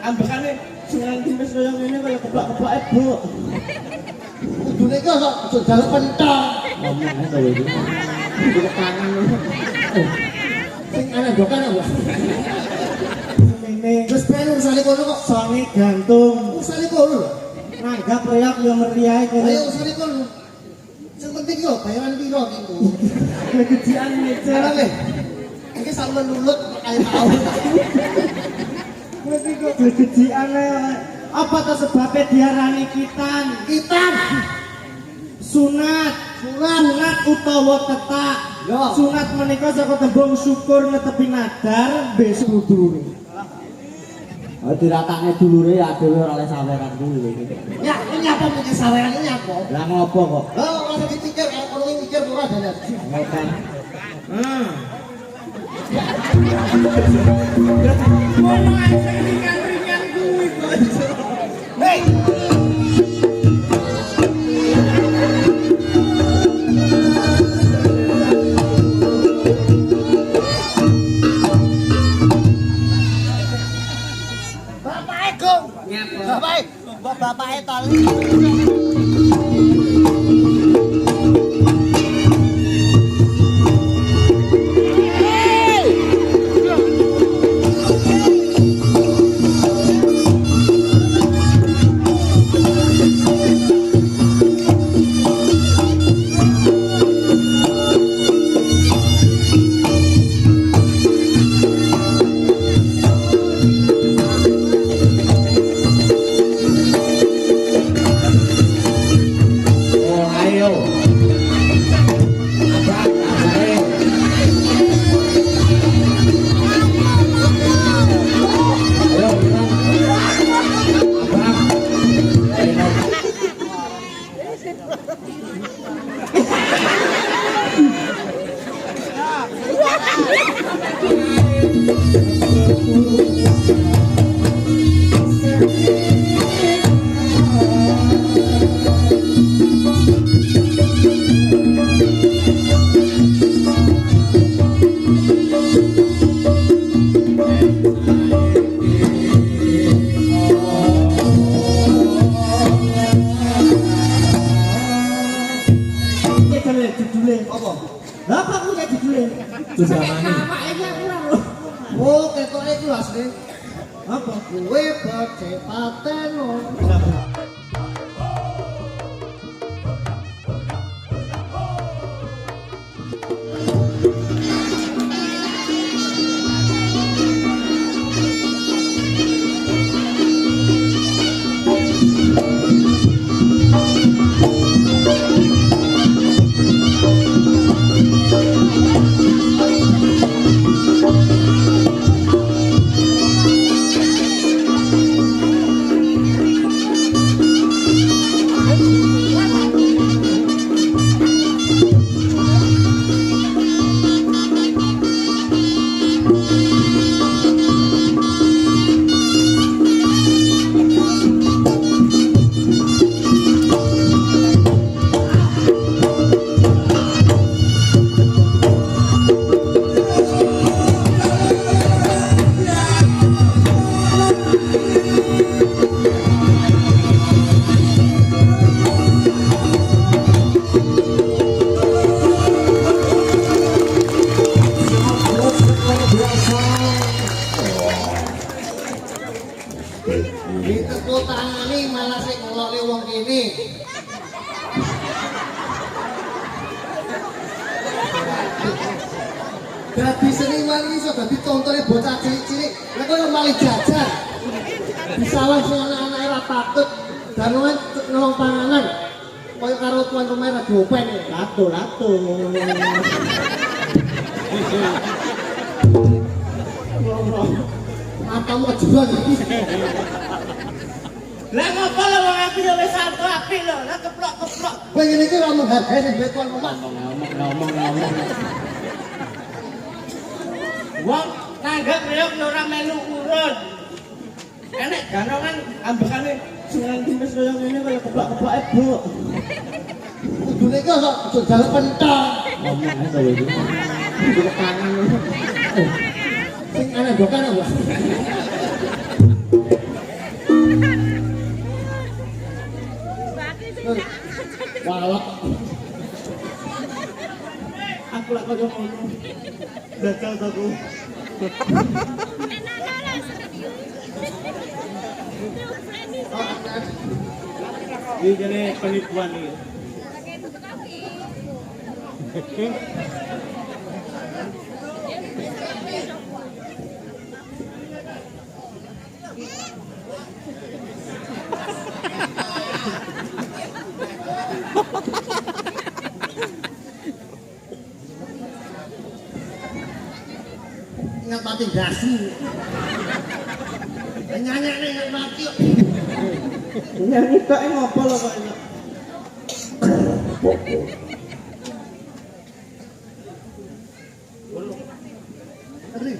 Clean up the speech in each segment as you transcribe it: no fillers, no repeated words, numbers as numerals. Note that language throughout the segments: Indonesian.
ambekane seneng timis kaya ngene kaya keplak-keplake, Bu. Kudune kok aja jaluk pentong. Ngomong to iki. Iki tangan lho. Sing ana dokan apa? Ngene Terus ben usane kono kok sange gantung. usane kono. Nanggap reyak yo meriah kene. Ayo usane kono. Sing penting yo bayaran piro iki. Kegejian ngecer. Ora iki sampe nulut kaya tau. Kowe iki kok kegejian apa to sebabnya diarani kitan? Kitan. Sunat. Sunat utawa tetak. Yo. Sunat menika saka tembung syukur netepi nadar besok dulure. Oh diratakne dulure ya dhewe ora oleh saweran kuwi. Ya, ini apa mikir saweran ini apa? Lah ngopo kok? Oh, masih dipikir kalau kono mikir ora ada. Ngoten. Ngomong aja ringan-ringan kuwi kok. Hei. Bapake Gong. Bapake. Bapake tol. Oh, ketoke iku asli. Apa? Kowe badhe pateno. Ditepuk tangani malah sing ngeloki wong kene. Dadi seniman iki iso dadi contone bocah cilik-cilik. Lah kok malah jajan. Disalah sing anak-anake ra patut. Dan nolong panganan. Kaya karo tuan rumah ra diopen. Lato. Matamu ajuan iki. Lah ngopo lho wong aku ya wis santu apik lho, lah keplok-keplok. Kowe ngene iki ora menghargai sing duwe tuan rumah. Ngomong. Wong nanggap reok ora melu urun. Enek ganongan ambekane seneng timis kaya ngene kaya keplak-keplake, Bu. Kudune kok aja jaluk pentong. Ngomong to iki. Iki tangan lho. Sing ana dokan apa? Walak. Aku lak kaya ngono. Gagal to aku. Ini jadi penipuan ini. Ingat mati dasi. Nyanyi ingat mati. Nyanyi tok ngopo lho kok ini. Aduh.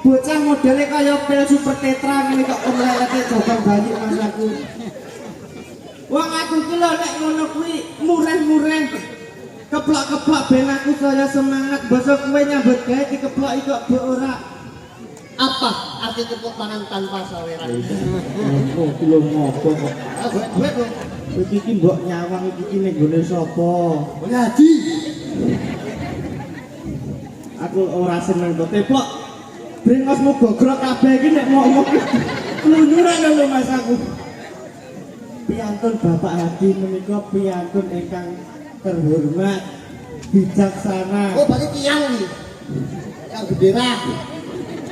Bocah modelnya kaya pil super tetra ini kok melelete jabang bayi mas aku. Wong aku ki lho nek ngono kuwi mureh-mureh. Keplok-keplok ben aku saya semangat basa kowe nyambut gawe dikeplok kok mbok ora. Apa arti tepuk tangan tanpa saweran? Oh, ki lho ngopo kok. Gue dong. Iki mbok nyawang iki ning gone sapa? Ngaji. Aku ora seneng to teplok. Brengosmu gogrok kabeh iki nek ngomong klunyuran lho Mas aku. Piantun Bapak Hadi menika piantun ingkang terhormat, bijaksana. Oh, berarti tiang nih. Yang bendera.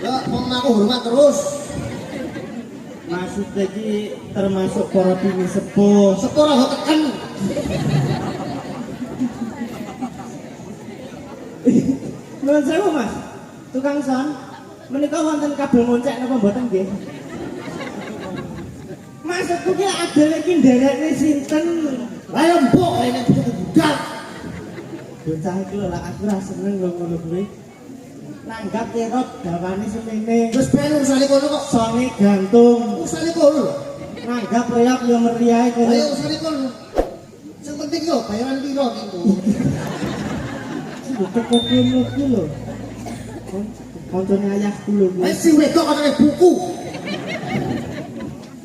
Ya, mau aku hormat terus. Maksudnya iki termasuk para bini sepuh. Sepuh ora tekan. Nuwun sewu Mas. Tukang son, menika wonten kabel moncek napa mboten nggih? Maksudku ki adele iki nderekne sinten? Lah ya mbok rene bocah budal. Bocah iki lho lak aku ra seneng lho ngono kuwi. Nanggap kerot dawane semene. Terus ben usane kono kok. Songe gantung. Usane kono. Nanggap reok yo meriahe kono. Ayo usane kono. Sing penting yo bayaran piro niku. Teko kene iki lho. Koncone ayahku lho. Wis sing wedok kok buku.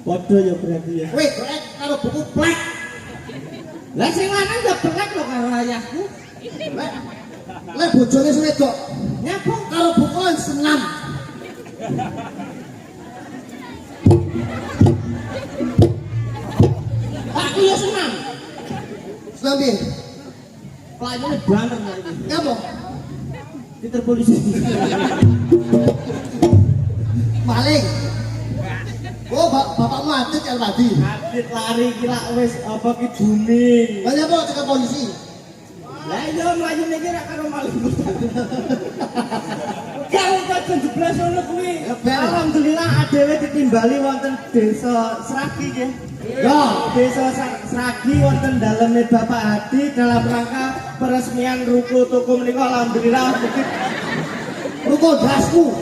Padha ya berarti ya. Weh, karo buku plek. Lah sing lanang ya belek lho karo ayahku. Lek bojone sing wedok Nyapa karo buku senam. aku ya senang. Senam piye? Pelayannya banter lah ini. Ngapa? Diter polisi. Maling. Oh, bapakmu adit kan tadi. Adit lari gila wis apa ki buning. Lah nyapa cekak polisi? Lah iya mlayu niki ra karo maling. Kalau kok jeblas ngono kuwi. Alhamdulillah adewe ditimbali wonten desa Sragi nggih. Ya, desa Sragi wonten daleme Bapak Hadi dalam rangka peresmian ruko toko menika alhamdulillah begitu. Ruko dasku.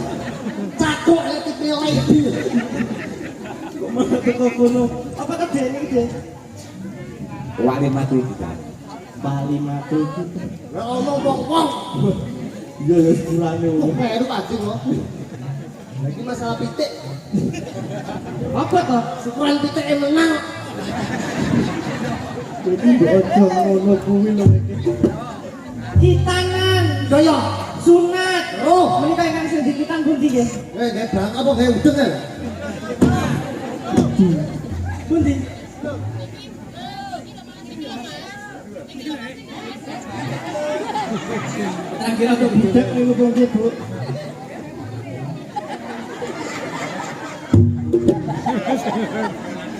Cakuk elektrik lady. Kok malah teko kono. Apa kedene iki, Dek? Wali mati kita. Bali mati kita. Lah ngomong wong. Iya ya sepurane Kok ngono. meru pasti kok. Lagi masalah pitik. Apa toh? Syukuran pitik menang. Jadi ojo ngono kuwi lho iki. Kitanan, Daya. sunat. Oh. Menika ingkang sing dikitan pundi nggih? Kayak berangkat apa kayak udeng ya? Pundi? Terakhir aku budak niku pundi, Bu?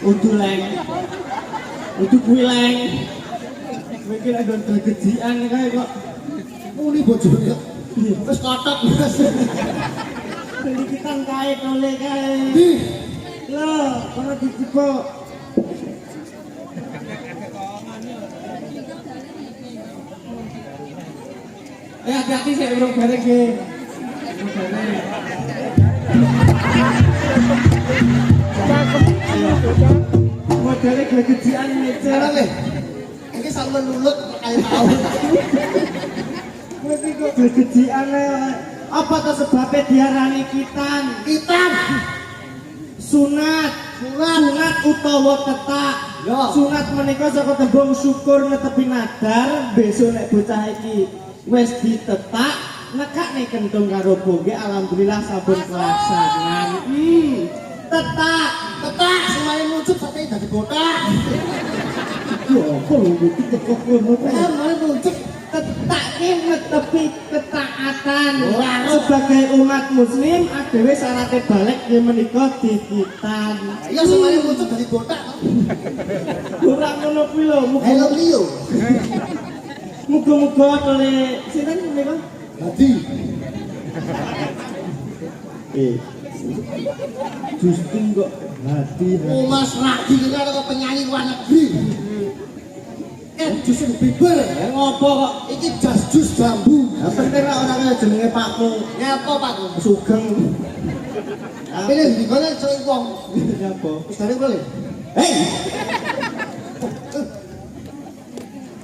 Udu leng. Udu kuwi leng. Mikir ada gejian kae kok. Muni bojone kok. Wis kotok. Pendidikan kae tole kae. Di, Loh, kono dijebok. Hati-hati sih urung bareng ge. Modele gejian sekarang meja. nih. Iki sampe nulut kayak tau. Kowe iki kok gejian apa to sebabnya diarani kitan? Kitan. Sunat. Sunat utawa tetak. Yo. Sunat menika saka tembung syukur netepi nadar, besok nek bocah iki wis ditetak, nekakne kentung karo boge alhamdulillah sampun kelaksanan. Tetak. Tetak semuanya muncul sampai jadi botak. Yo, apa lho iki kok ngono kae? Semuanya muncul. Tetak ki netepi ketaatan. Ora. Sebagai umat muslim adewe syaratnya balik ya menika dikitan. Iya semuanya muncul jadi botak. Ora ngono kuwi lho, Hello Leo. muga-muga oleh sinten menika? Hadi. Justin kok hati. Mas Radi ini ada penyanyi luar negeri. Justin Bieber. Ngopo kok? Iki jus bambu. Ya penting lah orangnya jenenge Pakmu. Nyapa Pak? Sugeng. Tapi ini di mana cuy wong? Nyapa? Wis dari boleh. Hei.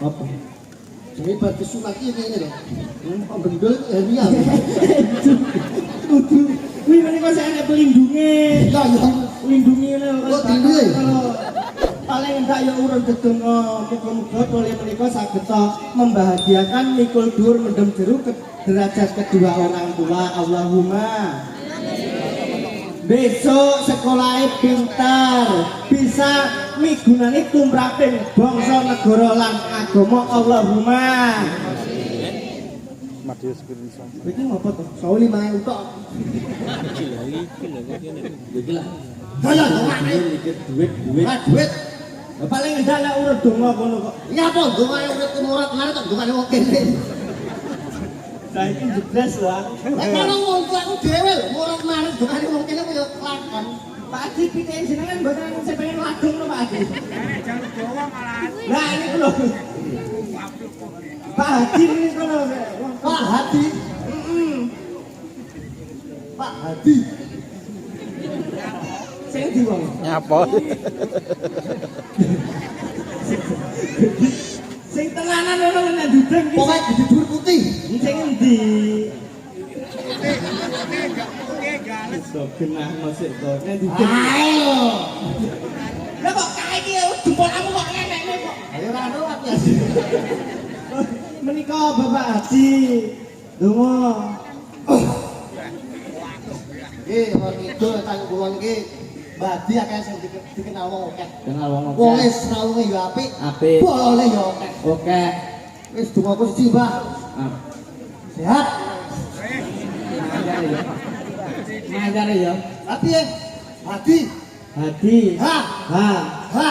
Apa? Jadi batu sunat ini loh. Pak Gendul Henia. Kudu. Kuwi menika saya nek pelindunge. Ya ya. Lindungi lho. Oh, dilindungi? Paling enggak ya urun dedonga muga-muga boleh menika saged membahagiakan mikul dhuwur mendem jeru ke derajat kedua orang tua. Allahumma. Besok sekolahnya pintar, bisa migunani tumraping bangsa negara lan agama. Allahumma. Iki ngopo to? Sauli main tok. Iki lah. Halah dongane. Mikir duit. Ah duit. Lah paling enggak lah urut donga kono kok. Nyapa dongane urip murat mari tok dongane wong kene. Saiki jeblas lah. Lah kalau wong aku dhewe lho murat mari dongane wong kene kaya kelakon. Pak Haji pitik jenengan mboten saya pengen ladung lho Pak Haji. Jalur Jawa malah. Lah ini lho. Pak Haji ini kono. Pak Hadi. Pak Hadi. Sing ndi wong? Nyapa? Sing tenanan lho nek dudeng iki. Pokoke di dhuwur putih. Sing endi? So genah masuk to. Nek dudeng. Ayo. Lah kok kae iki jempol kamu kok enek kok. Ayo ora ora ya. Menika Bapak Haji. Donga. Wong itu tang kulon iki badi akeh sing dikenal wong akeh. Kenal wong Wong wis rawuhe ya apik. Apik. Bolone ya akeh. Oke. Wis dongaku siji, Mbah. Sehat. Ngajar ya. Tapi ya Hadi. Hadi. Ha. Ha.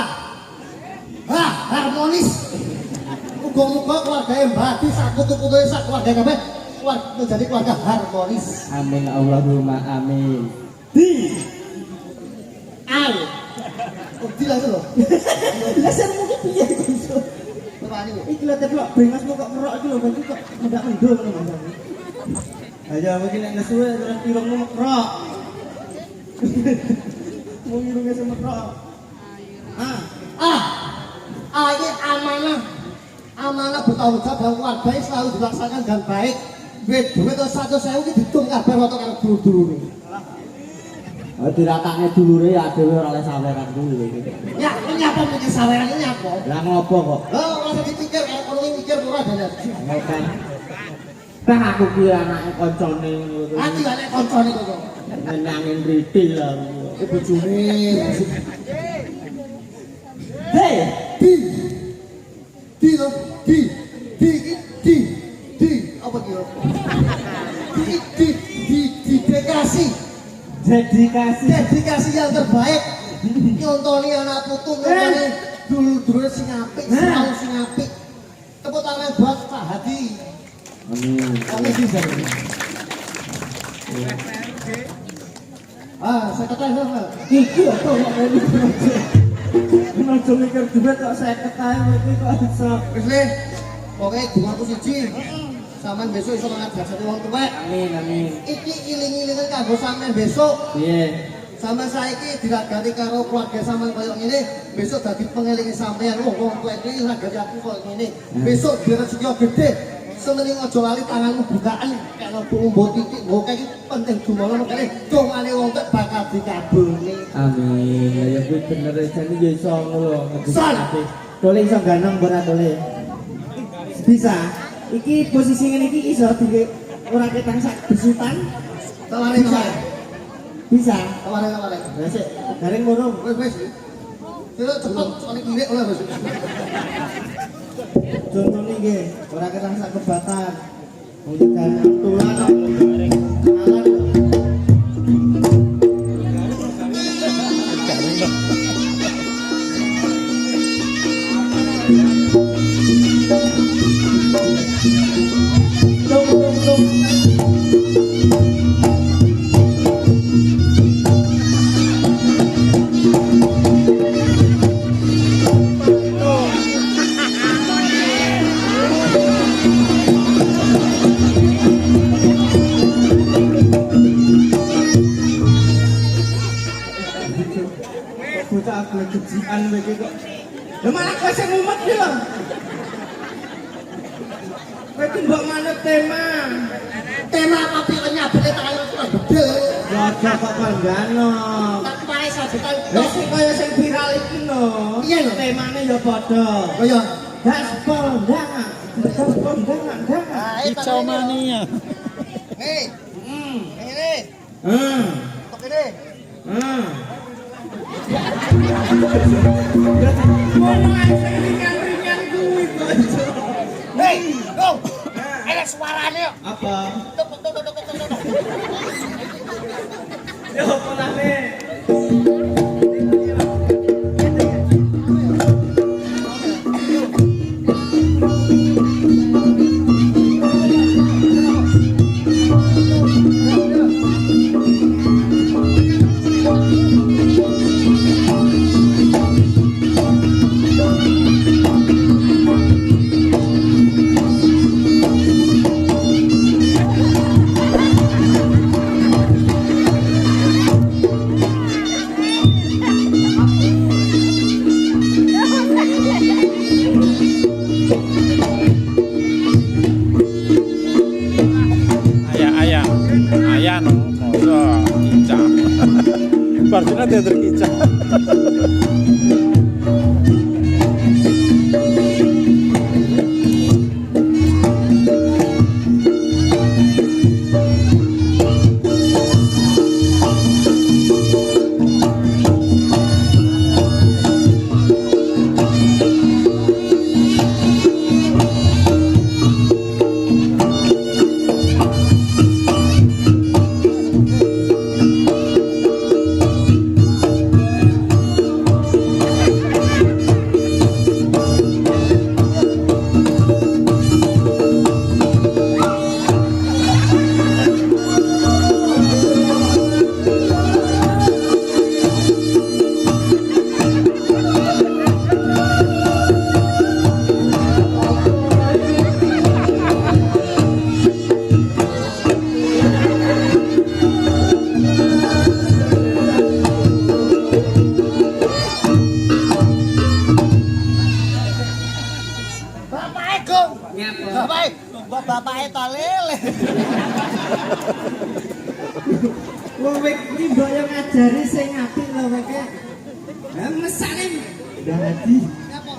Harmonis. Muga-muga keluarga Mbah Hadi sak kutu-kutuhe sak keluarga kabeh menjadi keluarga harmonis. Amin Allahumma amin. Di. Al. Udi lah itu loh. Dasar mungkin piye iso. Tepani kok. Iki lho teplok brengasmu kok ngerok iki lho bantu kok ndak mendul ngono Mas. Ayo mungkin nek nesuwe terus irungmu mekrok. Mau irungnya semekrok. Ini amanah bertanggung jawab bahwa keluarga ini selalu dilaksanakan dengan baik. Duit terus 100.000 ini ditung kabeh foto karo dulur-dulure. Diratakne dulure ya dhewe ora oleh saweran kuwi. Ya, ini apa mikir saweran ini apa? Lah ngopo kok? Lah ora usah dipikir kayak kono mikir ora ada. Ngopo? Tah aku ki anake kancane ngono. Ati anek koncone kok. Nangin riti lah. Bojone. Hei, Di apa kira? Dedikasi dedikasi yang terbaik Nyontoni anak putu nyontoni dulu-dulu sing apik, sinau sing apik. Tepuk tangan buat Pak Hadi. Amin. Amin bisa. Saya katakan Pak. Iki apa kok ngene iki. Aja mikir duit kok 50 ae iki kok iso. Wis le. Pokoke dongaku siji. Sampeyan besok iso ngajak wong tuwek. Amin amin. Iki iling-ilingan kanggo sampeyan besok. Piye? Sama saiki diragani karo keluarga sampeyan koyo ngene, besok dadi pengelingi sampeyan. Wong tuwek iki ragani aku koyo ngene. Besok rezeki gede. Semening aja lali tanganmu bukaan karo umbo titik. Oke iki penting dumono kene. Dongane wong tuwek bakal dikabulne. Amin. Ya kuwi bener jane ya iso ngono Son. ngendi. Dole iso ganang ora dole. Bisa. Iki posisi ngene iki iso di ora ketang sak besutan. Taware. Bisa. Taware. Lah sik gareng ngono. Wis. Terus cepet soalnya kirik oleh bos. Contohnya nggih, ora ketang sak kebatan. Wong ganang tulan gareng. Bocah aku kejian iki kok. Lah malah kowe sing ngumet iki lho. Kowe iki mbok manut tema. Tema apa pilih nyabele tangan bedel. Ya aja kok panggano. Tak pae sabetan Lah sing kaya sing viral iki lho. Iya lho. Temane ya padha. Kaya Gaspol ndangan. Gaspol ndangan. Kicau mania. hei, ngene. Hmm. Kok ngene? Hmm. Ngono ae sing ringan-ringan kuwi kok. Hei, go. Ada suarane kok. Apa? Tuk tuk tuk tuk tuk tuk. Yo apa nane? Ayah no, masa kicau. Barjuna dia terkicau. Bapake ta lele. Wong iki mbok yo ngajari sing apik lho weke. Lah mesake udah ngaji. Napa?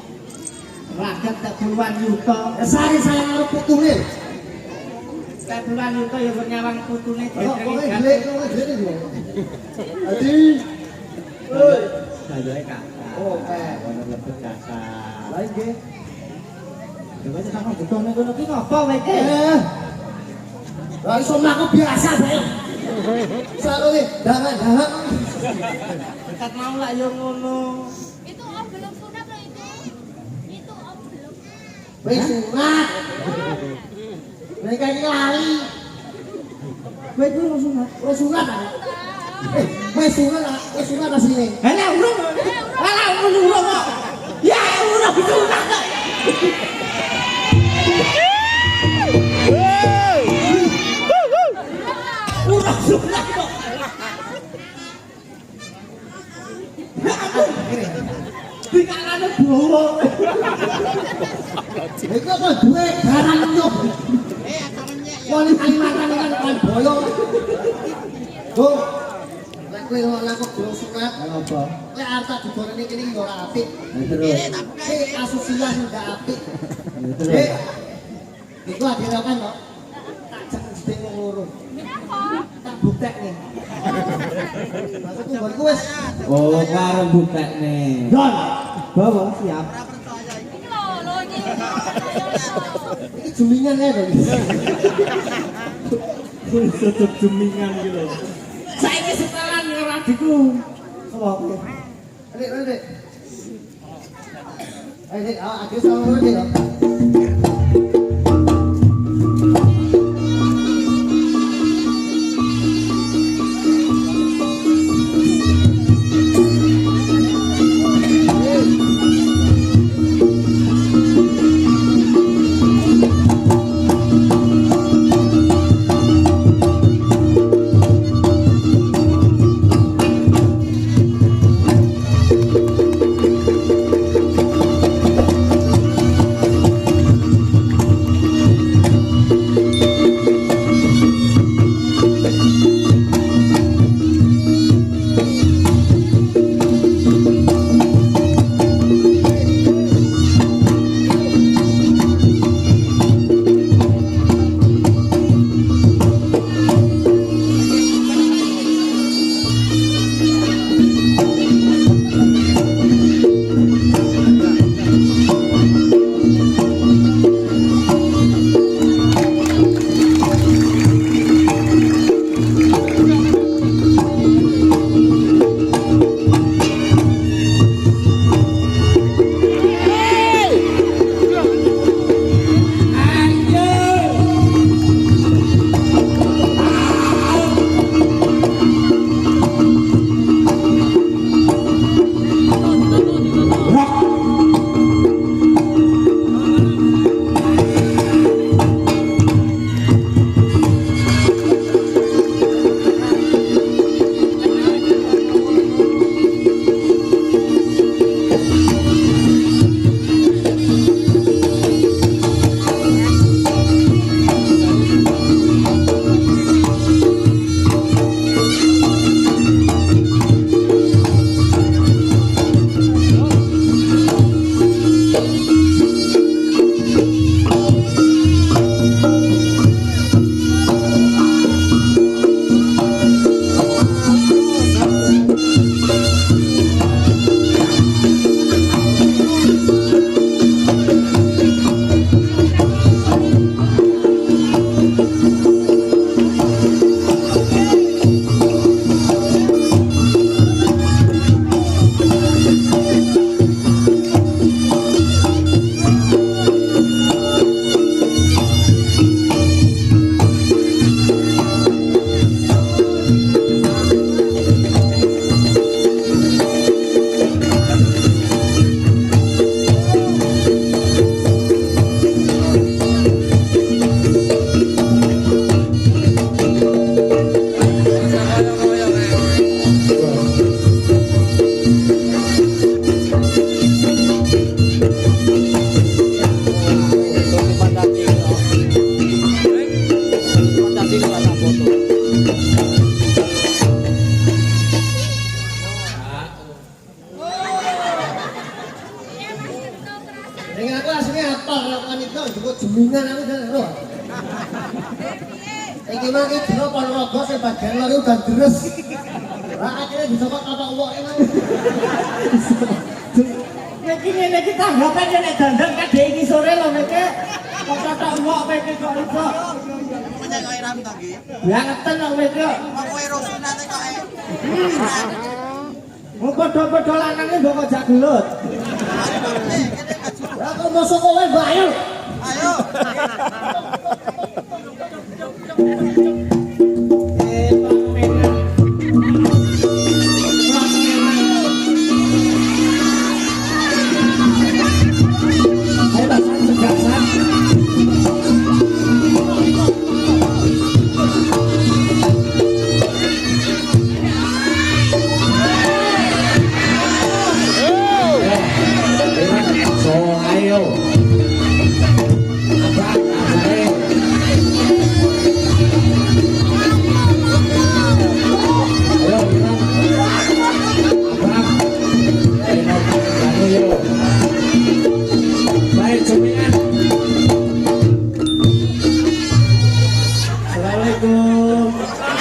Ragat tak puluhan yuta. Sari saya karo putune. Tak puluhan yuta ya kok nyawang putune Kok kowe dhewe. glek kowe glek lho. Adi. Oi. Sayoe kakak. Oh, ono lebet kakak. Lah nggih. Dewe tak kok butone kono ki ngopo weke? Lah iso mlaku biasa bae. Sarone dangan-dangan. Kat mau lah yo ngono. Itu om belum sunat loh itu. Itu om belum. Wis sunat. Mereka ini lali. Kowe iku ora sunat. Wis sunat. Wis sunat asline. Lah urung. Lah urung kok. Ya urung sunat kok. Urung sunat kok. Pikarane bawa. Iku apa duwe garam nyok. Wong Kalimantan kan boyo. Bu. Lek kowe ora kok belum sunat, apa? Lek arep digorene kene iki ora apik. Terus. Asusila ndak apik. Terus. Iku akhirnya kan kok tak jak jeding wong loro. Tak buktekne. Maksudku nggonku wis Oh, karo buktekne. Don. Bawa siap. Ini loh ini. iki jumingan ya to. Kuwi tetep jumingan iki lho. Saiki setelan karo adikku. Apa kowe? Adik. Adik, adik sama adik. Jemingan aku kan roh. Iki mah iki dino Ponorogo sing bagian lor udan deres. Lah akhirnya disokot apa uwoke mah. Nek ngene iki tanggapan nek dandang kadhe iki sore lho nek kok tak uwok iki kok iso. Menyang kok iram to nggih. Ya ngeten kok wis kok. Kok kowe rusunate kok Mau padha-padha lanange mbok kok jak gelut. Aku mosok kowe mbak ayo. Ayo.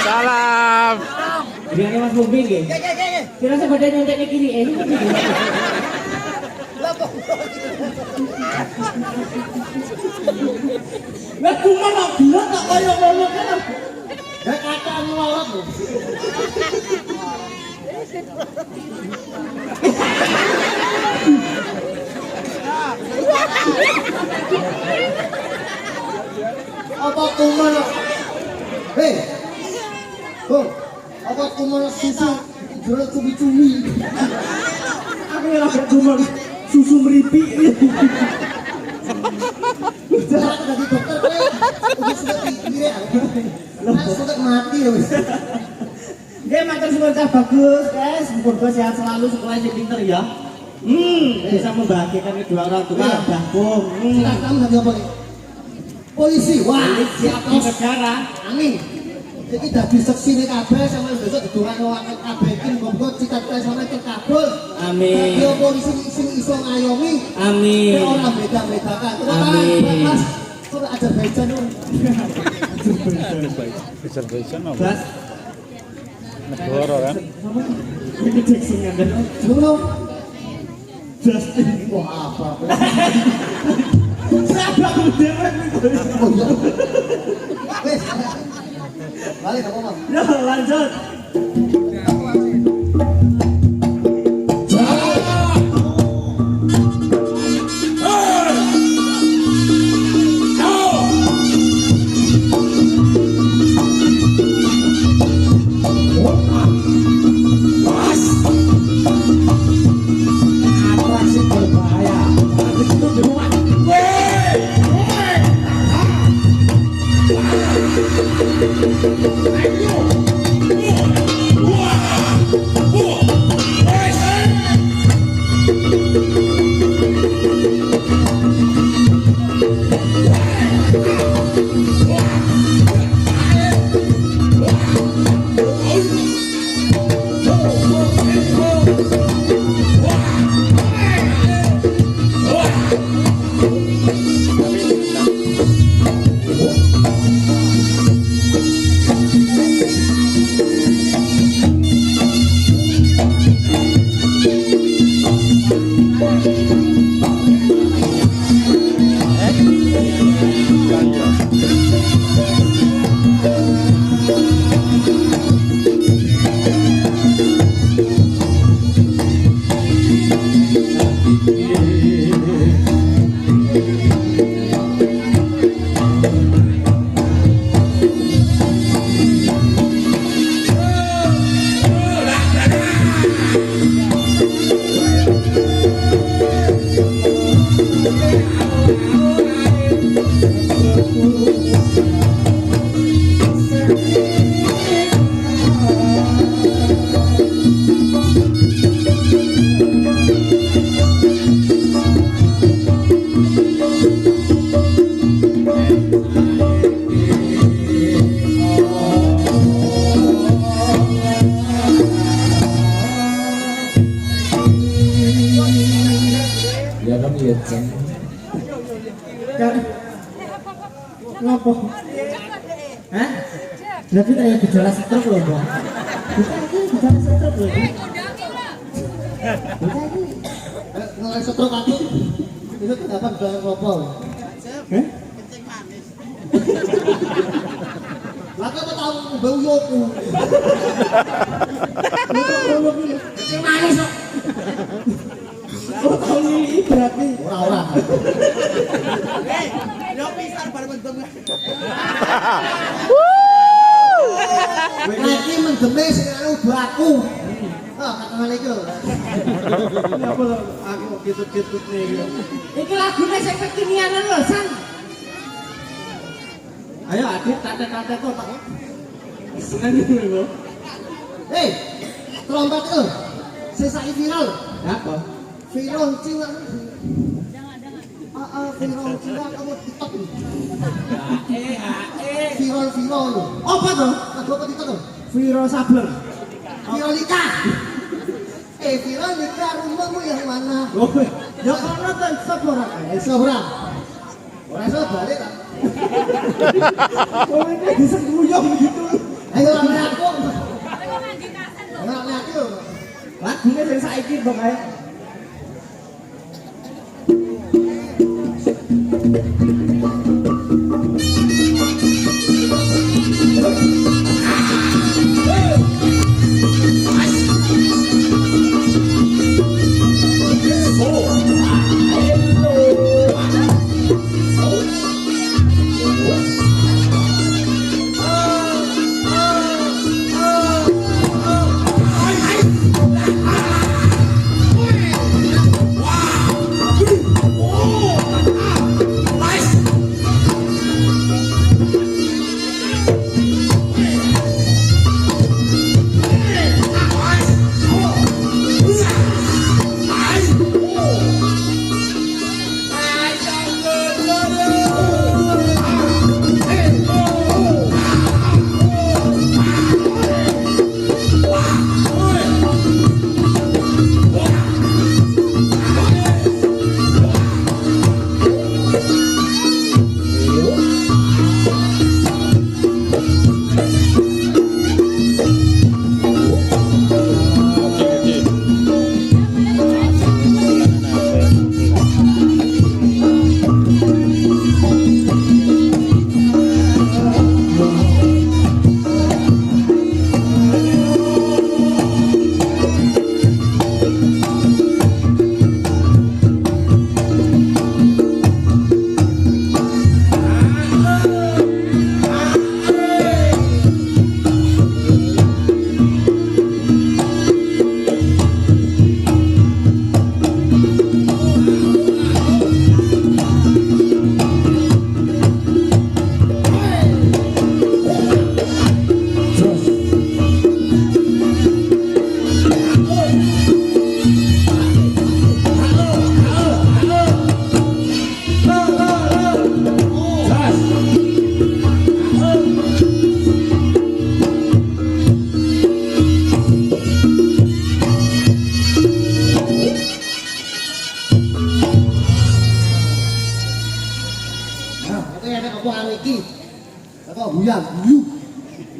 Salam. Biar Mas Bumbi nggih. Kira sepeda nyontekne kiri ini. Lah cuma nak gelut tak kaya ngono kan. Ya kakak ngolot lho. Apa kuman? Hei. Bung, apa kuman susu jero cumi-cumi? Aku ora gak cuma susu meripik. Jangan jadi dokter kowe. Udah sudah pikir ya. Sudah mati ya wis. Nggih matur suwun cah bagus, guys. Muga sehat selalu sekolah sing pinter ya. Bisa membahagiakan kedua orang tua, Mbah Bung. Silakan kamu jadi apa nih? Polisi. Wah, Siap di negara. Amin. Iki dadi seksine kabeh sampe besok didongakno akeh kabeh iki monggo cita-cita sampe terkabul. Amin. Dadi polisi sing iso ngayomi. Amin. Nek ora beda-bedakan. Amin. Mas, kok Azerbaijan lho. Azerbaijan apa? Bas. Negara kan? Ini Jackson ngandel. Ngono. Justin. Wah, apa? Sabak dewek iki. Oh iya. Wes. Balik apa, Mas? Ya lanjut. Atraksi berbahaya. Tapi itu di rumah. Ya kan iya Ceng. Ngopo? Hah? Berarti kayak gejala stroke loh, Bang. Kita ini gejala stroke loh. Ngelek stroke aku. Itu kenapa gelar apa? Hah? Kencing manis. Lah kok tahu bau yoku. Lu kok ngono ki? Sing manis kok. Oh, tau milih berarti. Ora. Yo pisan bar mendem. Lagi mendeme sing anu aku. Ah, katane iki lho. Apa lho, aku kok getut-getut nih. Iki lagune sing kekinian lho, San. Ayo Adit, tante-tante tuh Pak. Seneng gitu lho. Hei, trompet lho. Sing saiki viral. Apa? Viral ciwa. Viral ciwa kamu TikTok. Viral lho. Apa tuh? Lagu apa TikTok lho? Viro Sabler. Viralika. Viralika rumahmu yang mana? Oh, ya kono tuh stop ora. Ora. Ora iso balik ta. Oh, ini disengkuyung gitu. Ayo lan aku. Tapi kok mandi kaset lho. Ora aku lho. Lagune sing saiki dong ae.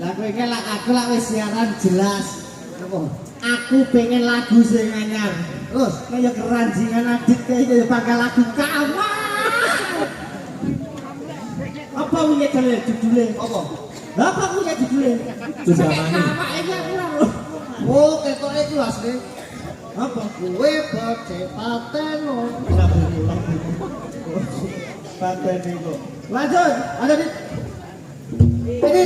Lah kowe iki lak aku lak wis siaran jelas. Apa? Aku pengen lagu sing anyar. Terus Kaya keranjingan Adit kaya bakal lagu kawan. Apa wingi judule? apa? Lah apa wingi judule? Judamane. Awake iki aku lho. Oh, ketoke iku asli. Apa? Kowe bercepaten lo. Paten iku. Lanjut, ada di Ini